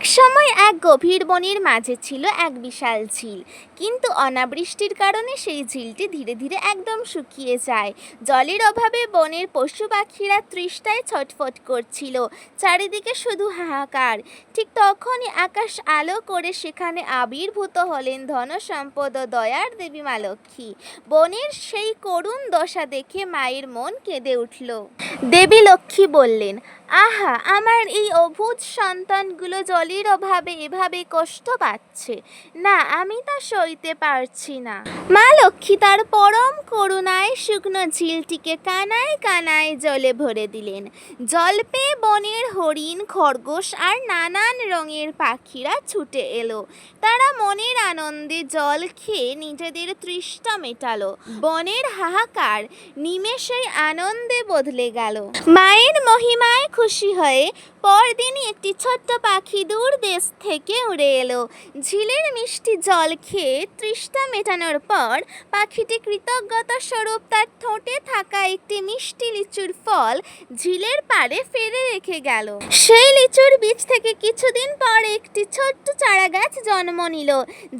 একসময় এক গভীর বনের মাঝে ছিল এক বিশাল ঝিল, কিন্তু অনাবৃষ্টির কারণে সেই ঝিলটি ধীরে ধীরে একদম শুকিয়ে যায়। জলের অভাবে বনের পশু পাখিরা তৃষ্ণায় ছটফট করছিল, চারিদিকে শুধু হাহাকার। ঠিক তখনই আকাশ আলো করে সেখানে আবির্ভূত হলেন ধন সম্পদ ও দয়ার দেবী মা লক্ষ্মী। বনের সেই করুণ দশা দেখে মায়ের মন কেঁদে উঠল। দেবী লক্ষ্মী বললেন, আহা, আমার এই অবুঝ সন্তানগুলো জলের অভাবে এভাবে কষ্ট পাচ্ছে, না আমি তা সইতে পারছি না। মা লক্ষ্মী তার পরম করুণায় শুকনো ঝিলটিকে কানায় কানায় জলে ভরে দিলেন। জল পেয়ে বনের হরিণ, খরগোশ আর নানান রঙের পাখিরা ছুটে এলো। তারা মনের আনন্দে জল খেয়ে নিজেদের তৃষ্ণা মেটালো। বনের হাহাকার নিমেষেই আনন্দে বদলে গেল। মায়ের মহিমায় খুশি হয়ে পরদিনই একটি ছোট্ট পাখি দূর দেশ থেকে উড়ে এলো। ঝিলের মিষ্টি জল খেয়ে তৃষ্ণা মেটানোর পর পাখিটি কৃতজ্ঞতা স্বরূপ তার ঠোঁটে থাকা একটি মিষ্টি লিচুর ফল ঝিলের পাড়ে ফেলে রেখে গেল। সেই লিচুর বীজ থেকে কিছুদিন পর একটি ছোট্ট চারা গাছ জন্ম নিল।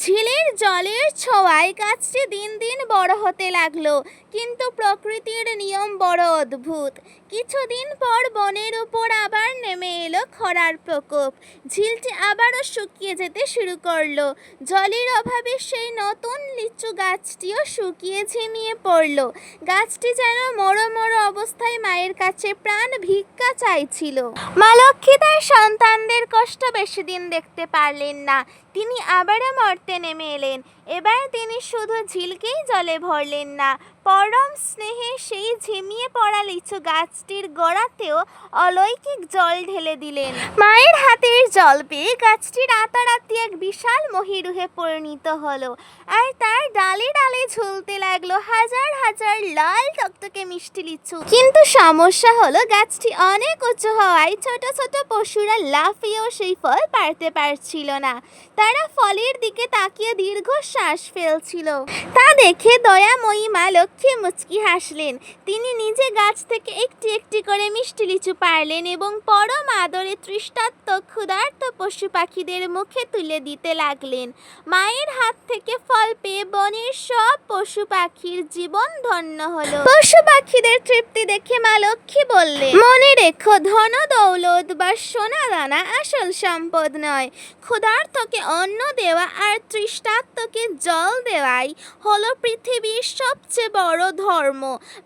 ঝিলের জলের ছোঁয়ায় গাছটি দিন দিন বড় হতে লাগলো। কিন্তু প্রকৃতির নিয়ম বড় অদ্ভুত। কিছুদিন পর বনের উপর আবার নেমে এলো খরার প্রকোপ। ঝিলটি আবারও শুকিয়ে যেতে শুরু করলো। জলের অভাবে সেই নতুন লিচু গাছটিও শুকিয়ে ঝিমিয়ে পড়লো। গাছটি যেন মরো মরো অবস্থায় মায়ের কাছে প্রাণ ভিক্ষা চাইছিল। মা লক্ষ্মী তার সন্তানদের কষ্ট বেশি দিন দেখতে পারলেন না। তিনি আবারও মর্তে নেমে এলেন। এবার তিনি শুধু ঝিলকেই জলে ভরলেন না, পরম স্নেহে সেই ঝিমিয়ে পড়া লিচু গাছটির গোড়াতেও অলৌকিক জল ঢেলে দিলেন। মায়ের হাতের জল পেয়ে গাছটি রাতারাতি এক বিশাল মহিরুহে পরিণত হলো, আর তার ডালে ডালে ঝুলতে লাগলো হাজার হাজার লাল টকটকে মিষ্টি লিচু। কিন্তু সমস্যা হলো, গাছটি অনেক উঁচু হওয়ায় ছোট ছোট পশুরা লাফিয়েও সেই ফল পারতে পারছিল না। তারা ফলের দিকে তাকিয়ে দীর্ঘশ্বাস ফেলছিল। তা দেখে দয়াময়ী মা লক্ষ্মী মুচকি হাসলেন। তিনি নিজে গাছ থেকে একটি একটি করে মিষ্টি লিচু পারলেন এবং পরম আদরে তৃষ্ণার্ত ক্ষুধার্ত পশু পাখিদের মুখে তুলে দিতে লাগলেন। মায়ের হাত থেকে ফল পেয়ে বনের সব পশু পাখির জীবন ধন্য হলো। পশু পাখিদের তৃপ্তি দেখে মা লক্ষ্মী বললেন, মনে রেখো, ধন দৌলত বা সোনা দানা আসল সম্পদ নয়। ক্ষুধার্তকে অন্ন দেওয়া আর তৃষ্ণার্তকে জল দেওয়াই হলো পৃথিবীর সবচেয়ে বড় ধর্ম।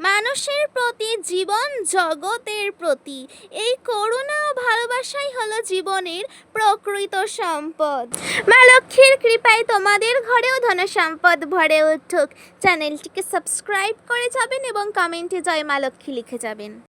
মানুষের প্রতি, জীবন জগতের প্রতি এই করুণা ও ভালোবাসাই হলো জীবনের প্রকৃত সম্পদ। মা লক্ষ্মীর কৃপায় তোমাদের ঘরেও ধন সম্পদ ভরে উঠুক। চ্যানেলটিকে সাবস্ক্রাইব করে যাবেন এবং কমেন্টে জয় মা লক্ষ্মী লিখে যাবেন।